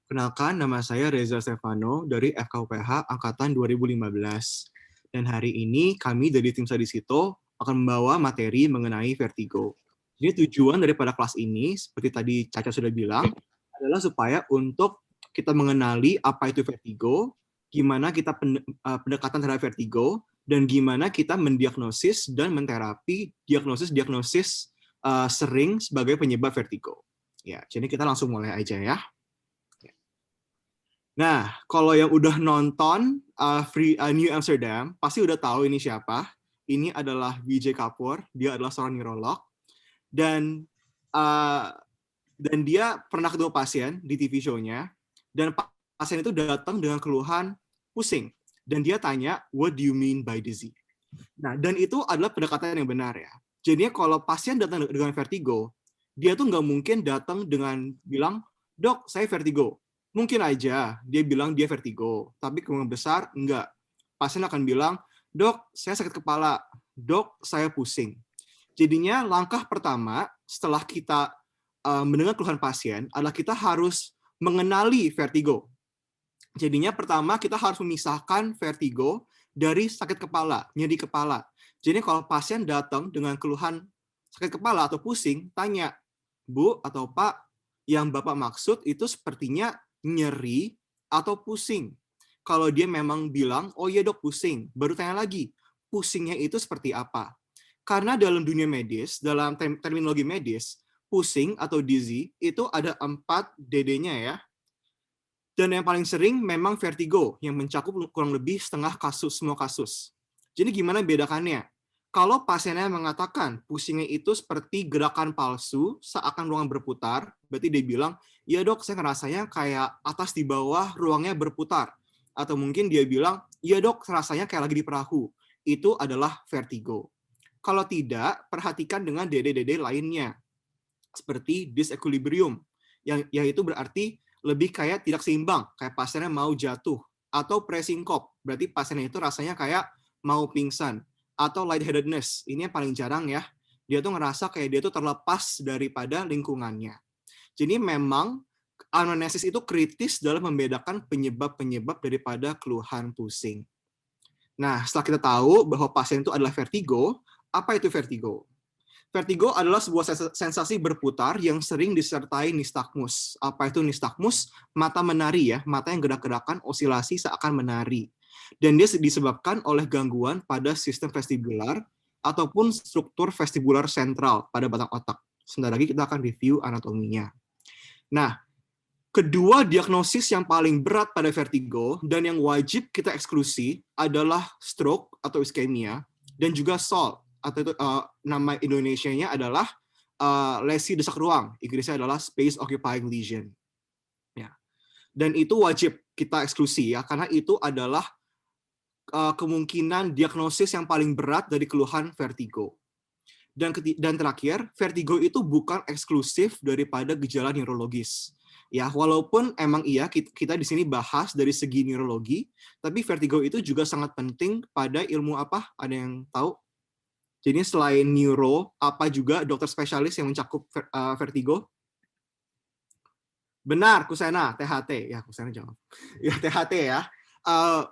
Kenalkan, nama saya Reza Stefano dari FKUPH Angkatan 2015. Dan hari ini kami dari tim Sadisito akan membawa materi mengenai vertigo. Jadi tujuan daripada kelas ini, seperti tadi Caca sudah bilang, adalah supaya untuk kita mengenali apa itu vertigo, gimana kita pendekatan terhadap vertigo, dan gimana kita mendiagnosis dan menterapi diagnosis-diagnosis sering sebagai penyebab vertigo. Ya, jadi kita langsung mulai aja ya. Nah, kalau yang udah nonton New Amsterdam, pasti udah tahu ini siapa. Ini adalah Vijay Kapoor, dia adalah seorang neurolog. Dan dia pernah ketemu pasien di TV show-nya, dan pasien itu datang dengan keluhan pusing. Dan dia tanya, what do you mean by dizzy? Nah, dan itu adalah pendekatan yang benar ya. Jadinya kalau pasien datang dengan vertigo, dia tuh nggak mungkin datang dengan bilang, dok, saya vertigo. Mungkin aja dia bilang dia vertigo, tapi kemungkinan besar enggak. Pasien akan bilang, dok, saya sakit kepala, dok, saya pusing. Jadinya langkah pertama setelah kita mendengar keluhan pasien adalah kita harus mengenali vertigo. Jadinya pertama kita harus memisahkan vertigo dari sakit kepala, nyeri kepala. Jadi kalau pasien datang dengan keluhan sakit kepala atau pusing, tanya, Bu atau Pak, yang Bapak maksud itu sepertinya nyeri atau pusing. Kalau dia memang bilang, oh iya dok pusing, baru tanya lagi, pusingnya itu seperti apa? Karena dalam dunia medis, dalam terminologi medis, pusing atau dizzy itu ada 4 DD-nya ya. Dan yang paling sering memang vertigo, yang mencakup kurang lebih setengah semua kasus. Jadi gimana bedakannya? Kalau pasiennya mengatakan pusingnya itu seperti gerakan palsu seakan ruangan berputar, berarti dia bilang, ya dok, saya ngerasanya kayak atas di bawah ruangnya berputar. Atau mungkin dia bilang, ya dok, rasanya kayak lagi di perahu. Itu adalah vertigo. Kalau tidak, perhatikan dengan DD-DD lainnya, seperti disequilibrium, yaitu berarti lebih kayak tidak seimbang, kayak pasiennya mau jatuh, atau presinkop, berarti pasiennya itu rasanya kayak mau pingsan, atau lightheadedness, ini yang paling jarang ya, dia tuh ngerasa kayak dia tuh terlepas daripada lingkungannya. Jadi memang anamnesis itu kritis dalam membedakan penyebab-penyebab daripada keluhan pusing. Nah, setelah kita tahu bahwa pasien itu adalah vertigo, apa itu vertigo? Vertigo adalah sebuah sensasi berputar yang sering disertai nistagmus. Apa itu nistagmus? Mata menari ya, mata yang gerak-gerakan osilasi seakan menari. Dan dia disebabkan oleh gangguan pada sistem vestibular ataupun struktur vestibular sentral pada batang otak. Sebentar lagi kita akan review anatominya. Nah, kedua diagnosis yang paling berat pada vertigo dan yang wajib kita eksklusi adalah stroke atau iskemia dan juga SALT atau itu nama Indonesianya adalah lesi desak ruang. Inggrisnya adalah space occupying lesion. Ya. Dan itu wajib kita eksklusi ya karena itu adalah kemungkinan diagnosis yang paling berat dari keluhan vertigo. Dan terakhir, vertigo itu bukan eksklusif daripada gejala neurologis. Ya, walaupun emang iya kita di sini bahas dari segi neurologi, tapi vertigo itu juga sangat penting pada ilmu apa? Ada yang tahu? Jadi selain neuro, apa juga dokter spesialis yang mencakup vertigo? Benar, Kusena, THT. Ya, Kusena jawab. Ya, THT ya.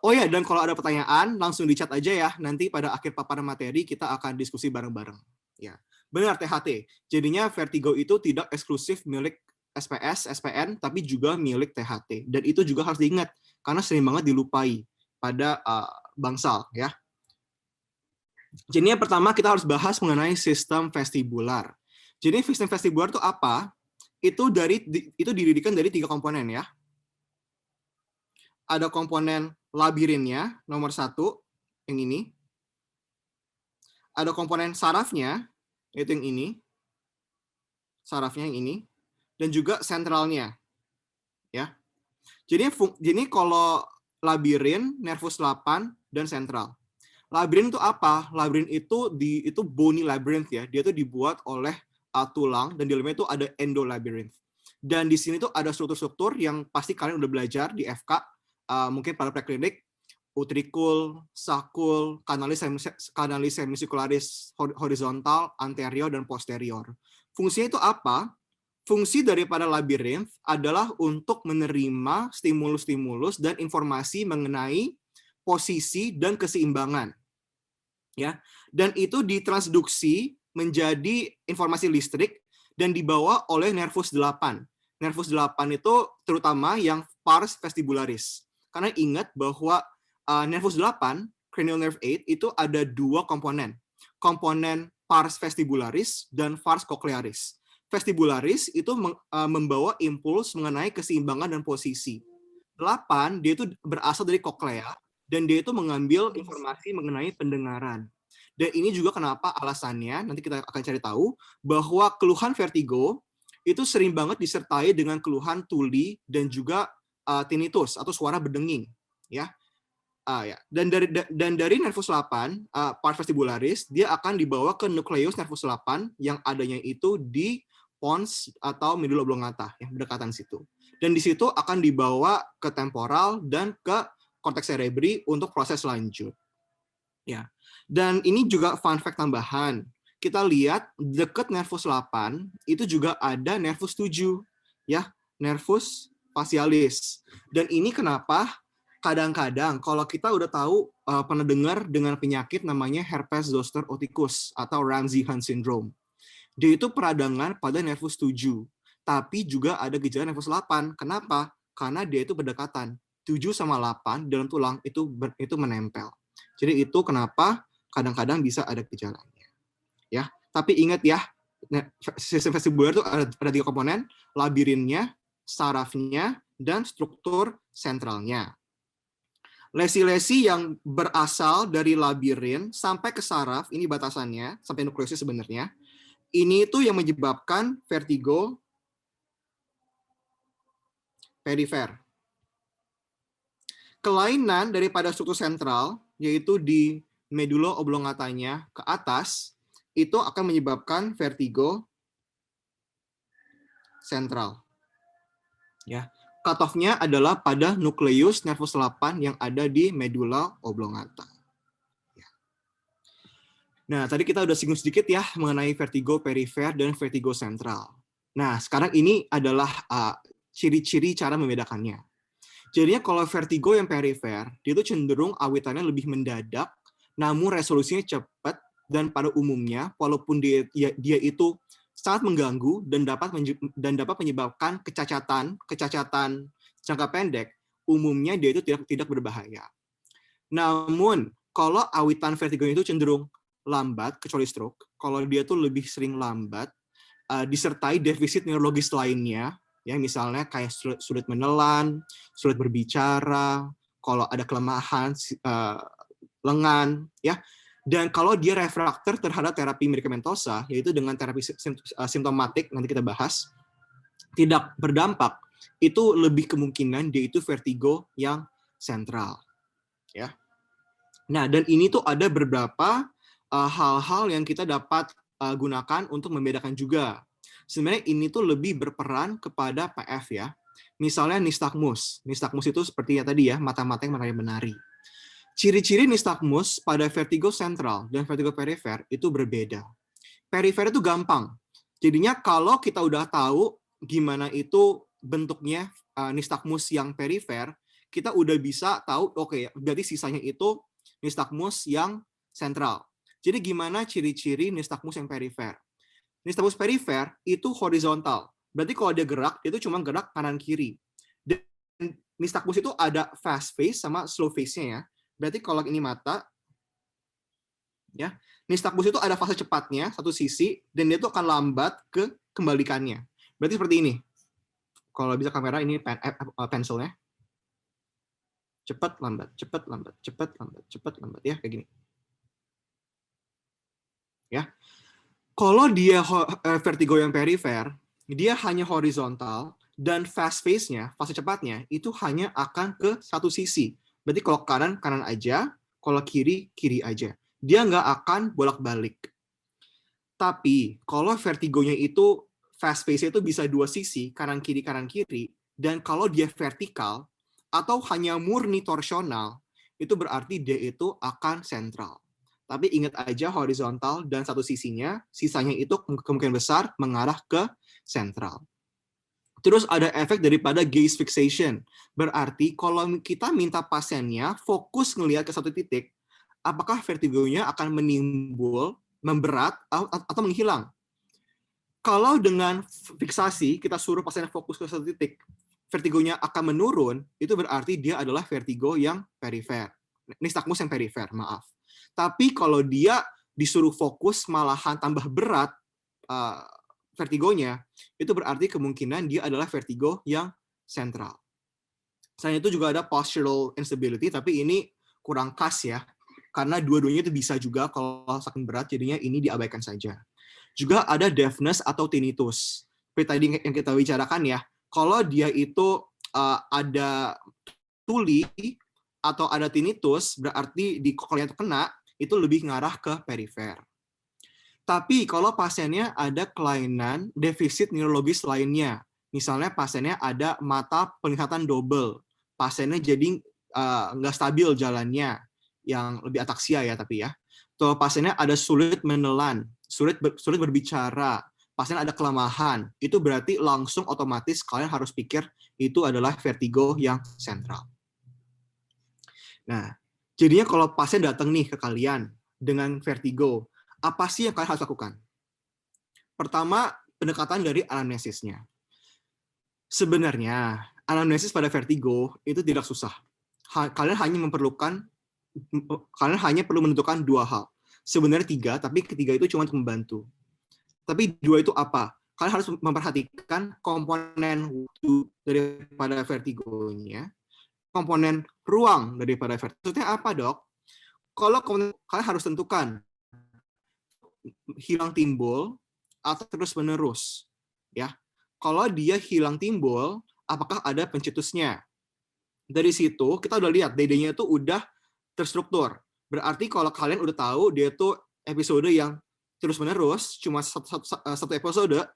Oh ya, dan kalau ada pertanyaan, langsung di chat aja ya. Nanti pada akhir paparan materi, kita akan diskusi bareng-bareng. Ya, benar THT. Jadinya vertigo itu tidak eksklusif milik SPS, SPN, tapi juga milik THT. Dan itu juga harus diingat, karena sering banget dilupai pada bangsal. Ya. Jadi yang pertama kita harus bahas mengenai sistem vestibular. Jadi sistem vestibular itu apa? Itu didirikan dari 3 komponen ya. Ada komponen labirinnya, nomor 1, yang ini. Ada komponen sarafnya, yaitu yang ini. Sarafnya yang ini. Dan juga sentralnya. Ya. Jadi kalau labirin, nervus 8, dan sentral. Labirin itu apa? Labirin itu bony labyrinth ya. Dia itu dibuat oleh tulang dan di dalamnya itu ada endolabyrinth. Dan di sini tuh ada struktur-struktur yang pasti kalian udah belajar di FK, mungkin pada preklinik, utricul, sacul, kanalis semicircularis horizontal, anterior dan posterior. Fungsinya itu apa? fungsi daripada labirinth adalah untuk menerima stimulus-stimulus dan informasi mengenai posisi dan keseimbangan. Ya, dan itu ditransduksi menjadi informasi listrik dan dibawa oleh nervus 8. Nervus 8 itu terutama yang pars vestibularis. Karena ingat bahwa nervus 8, cranial nerve 8, itu ada dua komponen. Komponen pars vestibularis dan pars cochlearis. Vestibularis itu membawa impuls mengenai keseimbangan dan posisi. 8, dia itu berasal dari koklea, dan dia itu mengambil informasi mengenai pendengaran. Dan ini juga kenapa alasannya, nanti kita akan cari tahu, bahwa keluhan vertigo itu sering banget disertai dengan keluhan tuli dan juga tinnitus atau suara berdenging. Ya. Dan dari nervus 8, pars vestibularis, dia akan dibawa ke nucleus nervus 8 yang adanya itu di pons atau medula oblongata, yang berdekatan situ. Dan di situ akan dibawa ke temporal dan ke korteks cerebri untuk proses lanjut. Ya. Dan ini juga fun fact tambahan. Kita lihat dekat nervus 8 itu juga ada nervus 7, ya, nervus facialis. Dan ini kenapa kadang-kadang kalau kita udah tahu pernah dengar dengan penyakit namanya herpes zoster oticus atau Ramsay-Hunt syndrome. Dia itu peradangan pada nervus 7, tapi juga ada gejala nervus 8. Kenapa? Karena dia itu berdekatan. 7 sama 8 dalam tulang itu menempel. Jadi itu kenapa kadang-kadang bisa ada gejalanya. Ya, tapi ingat ya, sistem vestibular itu ada 3 komponen, labirinnya, sarafnya, dan struktur sentralnya. Lesi-lesi yang berasal dari labirin sampai ke saraf, ini batasannya, sampai nukleusnya sebenarnya, ini itu yang menyebabkan vertigo perifer. Kelainan daripada struktur sentral, yaitu di medula oblongatanya ke atas, itu akan menyebabkan vertigo sentral. Ya, cutoff-nya adalah pada nukleus nervus 8 yang ada di medula oblongata. Nah, tadi kita udah singgung sedikit ya mengenai vertigo perifer dan vertigo sentral. Nah, sekarang ini adalah ciri-ciri cara membedakannya. Jadinya kalau vertigo yang perifer, dia itu cenderung awitannya lebih mendadak, namun resolusinya cepat, dan pada umumnya, walaupun dia itu sangat mengganggu dan dapat menyebabkan kecacatan jangka pendek, umumnya dia itu tidak berbahaya. Namun, kalau awitan vertigo itu cenderung lambat, kecuali stroke, kalau dia tuh lebih sering lambat, disertai defisit neurologis lainnya, ya misalnya kayak sulit menelan, sulit berbicara, kalau ada kelemahan lengan, ya. Dan kalau dia refraktor terhadap terapi medikamentosa, yaitu dengan terapi simptomatik, nanti kita bahas, tidak berdampak, itu lebih kemungkinan dia itu vertigo yang sentral. Ya. Nah, dan ini tuh ada beberapa hal-hal yang kita dapat gunakan untuk membedakan juga. Sebenarnya ini tuh lebih berperan kepada PF ya. Misalnya nistagmus. Nistagmus itu seperti ya tadi ya, mata-mata yang menari-menari. Ciri-ciri nistagmus pada vertigo sentral dan vertigo perifer itu berbeda. Perifer itu gampang. Jadinya kalau kita udah tahu gimana itu bentuknya nistagmus yang perifer, kita udah bisa tahu, oke, berarti sisanya itu nistagmus yang sentral. Jadi gimana ciri-ciri nistagmus yang perifer? Nistagmus perifer itu horizontal. Berarti kalau dia gerak, itu cuma gerak kanan-kiri. Dan nistagmus itu ada fast phase sama slow phase-nya ya. Berarti kalau ini mata, ya, nistagmus itu ada fase cepatnya, satu sisi, dan dia itu akan lambat ke kembalikannya. Berarti seperti ini. Kalau bisa kamera, ini pensilnya. Cepat, lambat, cepat, lambat, cepat, lambat, cepat, lambat. Ya, kayak gini. Ya, kalau dia vertigo yang perifer, dia hanya horizontal dan fast phase-nya, fase cepatnya itu hanya akan ke satu sisi. Berarti kalau kanan aja, kalau kiri aja. Dia nggak akan bolak-balik. Tapi kalau vertigonya itu fast phase-nya itu bisa dua sisi, kanan kiri, dan kalau dia vertikal atau hanya murni torsional, itu berarti dia itu akan sentral. Tapi ingat aja horizontal dan satu sisinya, sisanya itu kemungkinan besar mengarah ke sentral. Terus ada efek daripada gaze fixation. Berarti kalau kita minta pasiennya fokus ngelihat ke satu titik, apakah vertigonya akan menimbul, memberat, atau menghilang. Kalau dengan fiksasi, kita suruh pasiennya fokus ke satu titik, vertigonya akan menurun, itu berarti dia adalah vertigo yang perifer. Nystagmus yang perifer, maaf. Tapi kalau dia disuruh fokus malahan tambah berat vertigonya, itu berarti kemungkinan dia adalah vertigo yang sentral. Selain itu juga ada postural instability, tapi ini kurang khas ya, karena dua-duanya itu bisa juga kalau saking berat, jadinya ini diabaikan saja. Juga ada deafness atau tinnitus. Seperti tadi yang kita bicarakan ya, kalau dia itu ada tuli atau ada tinnitus, berarti kalau yang terkena, itu lebih ngarah ke perifer. Tapi kalau pasiennya ada kelainan defisit neurologis lainnya, misalnya pasiennya ada mata penglihatan double, pasiennya jadi nggak stabil jalannya, yang lebih ataksia ya tapi ya. Atau pasiennya ada sulit menelan, sulit berbicara, pasien ada kelemahan, itu berarti langsung otomatis kalian harus pikir itu adalah vertigo yang sentral. Nah, jadinya kalau pasien datang nih ke kalian dengan vertigo, apa sih yang kalian harus lakukan? Pertama, pendekatan dari anamnesisnya. Sebenarnya, anamnesis pada vertigo itu tidak susah. Kalian hanya perlu menentukan dua hal. Sebenarnya tiga, tapi ketiga itu cuma untuk membantu. Tapi dua itu apa? Kalian harus memperhatikan komponen waktu daripada vertigonya, komponen ruang daripada vertigo. Maksudnya apa, Dok? Kalau kalian harus tentukan hilang timbul atau terus menerus, ya. Kalau dia hilang timbul, apakah ada pencetusnya? Dari situ kita udah lihat DD-nya itu udah terstruktur. Berarti kalau kalian udah tahu dia tuh episode yang terus menerus, cuma satu episode,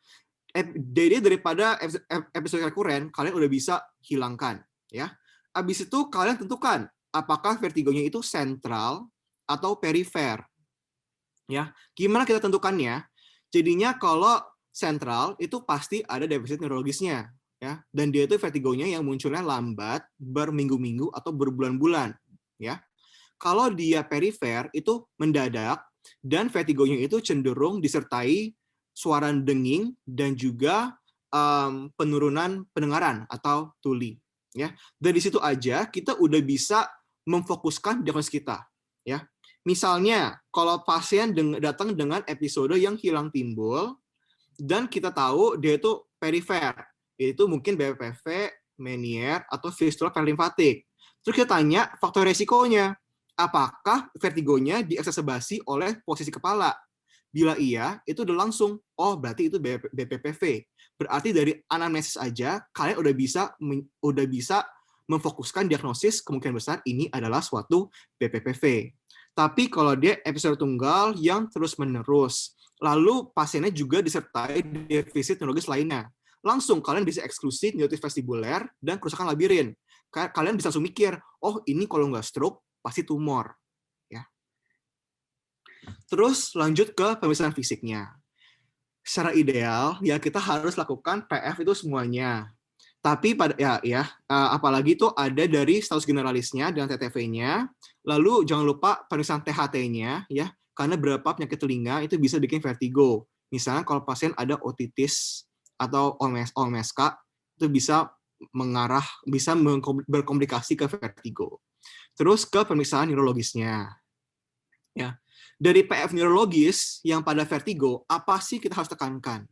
DD daripada episode rekuren kalian udah bisa hilangkan, ya. Abis itu kalian tentukan apakah vertigonya itu sentral atau perifer. Ya, gimana kita tentukannya? Jadinya kalau sentral itu pasti ada defisit neurologisnya, ya. Dan dia itu vertigonya yang munculnya lambat, berminggu-minggu atau berbulan-bulan, ya. Kalau dia perifer itu mendadak dan vertigonya itu cenderung disertai suara denging dan juga penurunan pendengaran atau tuli, ya. Dari situ aja kita udah bisa memfokuskan diagnosis kita, ya. Misalnya, kalau pasien datang dengan episode yang hilang timbul, dan kita tahu dia itu perifer, yaitu mungkin BPPV, Meniere, atau fistula perilimfatik. Terus kita tanya faktor resikonya, apakah vertigonya dieksaserbasi oleh posisi kepala? Bila iya, itu udah langsung, oh berarti itu BPPV. Berarti dari anamnesis aja, kalian udah bisa memfokuskan diagnosis kemungkinan besar ini adalah suatu BPPV. Tapi kalau dia episode tunggal yang terus-menerus, lalu pasiennya juga disertai defisit neurologis lainnya, langsung kalian bisa eksklusi neuritis vestibuler dan kerusakan labirin. Kalian bisa langsung mikir, oh ini kalau nggak stroke, pasti tumor. Ya. Terus lanjut ke pemeriksaan fisiknya. Secara ideal, ya kita harus lakukan PF itu semuanya. Tapi apalagi itu ada dari status generalisnya dan TTV-nya. Lalu jangan lupa pemeriksaan THT-nya ya, karena beberapa penyakit telinga itu bisa bikin vertigo. Misalnya kalau pasien ada otitis atau OMSK itu bisa berkomplikasi ke vertigo. Terus ke pemeriksaan neurologisnya. Ya. Dari PF neurologis yang pada vertigo, apa sih kita harus tekankan?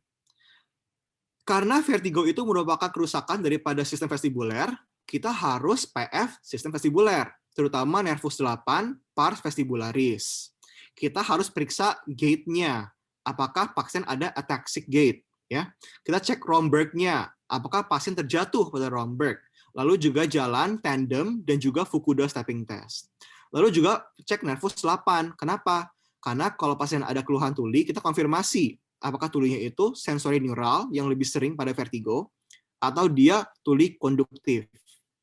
Karena vertigo itu merupakan kerusakan daripada sistem vestibuler, kita harus PF sistem vestibuler, terutama nervus 8, pars vestibularis. Kita harus periksa gait-nya, apakah pasien ada ataxic gait. Ya. Kita cek Romberg-nya, apakah pasien terjatuh pada Romberg. Lalu juga jalan tandem dan juga Fukuda stepping test. Lalu juga cek nervus 8. Kenapa? Karena kalau pasien ada keluhan tuli, kita konfirmasi apakah tulinya itu sensori neural yang lebih sering pada vertigo atau dia tuli konduktif,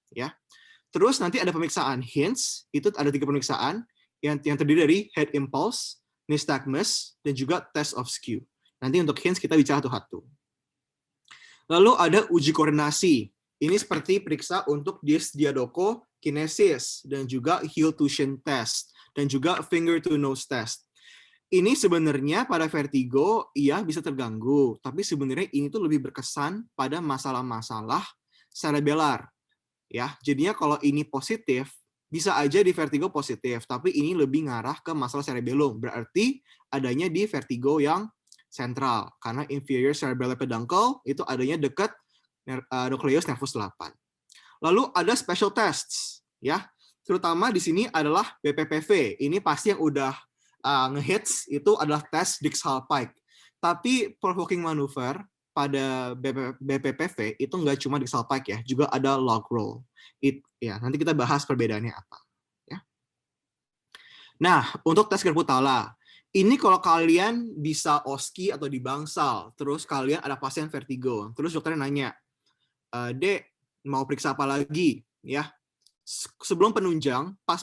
ya. Terus nanti ada pemeriksaan HINTS, itu ada 3 pemeriksaan yang terdiri dari head impulse, nystagmus, dan juga test of skew. Nanti untuk HINTS kita bicara satu-satu. Lalu ada uji koordinasi. Ini seperti periksa untuk dysdiadochokinesis dan juga heel torsion test dan juga finger to nose test. Ini sebenarnya pada vertigo iya bisa terganggu, tapi sebenarnya ini tuh lebih berkesan pada masalah-masalah cerebellar. Ya, jadinya kalau ini positif, bisa aja di vertigo positif, tapi ini lebih ngarah ke masalah cerebellum. Berarti adanya di vertigo yang sentral, karena inferior cerebellar peduncle itu adanya dekat nucleus nervus 8. Lalu ada special tests, ya. Terutama di sini adalah BPPV. Ini pasti yang udah ngehits itu adalah tes Dix-Hallpike. Tapi provoking maneuver pada BPPV itu nggak cuma Dix-Hallpike ya, juga ada log roll. Ya, nanti kita bahas perbedaannya apa. Ya. Nah, untuk tes Gerputala, ini kalau kalian bisa OSCI atau di bangsal, terus kalian ada pasien vertigo, terus dokternya nanya, Dek, mau periksa apa lagi? Ya, sebelum penunjang, pas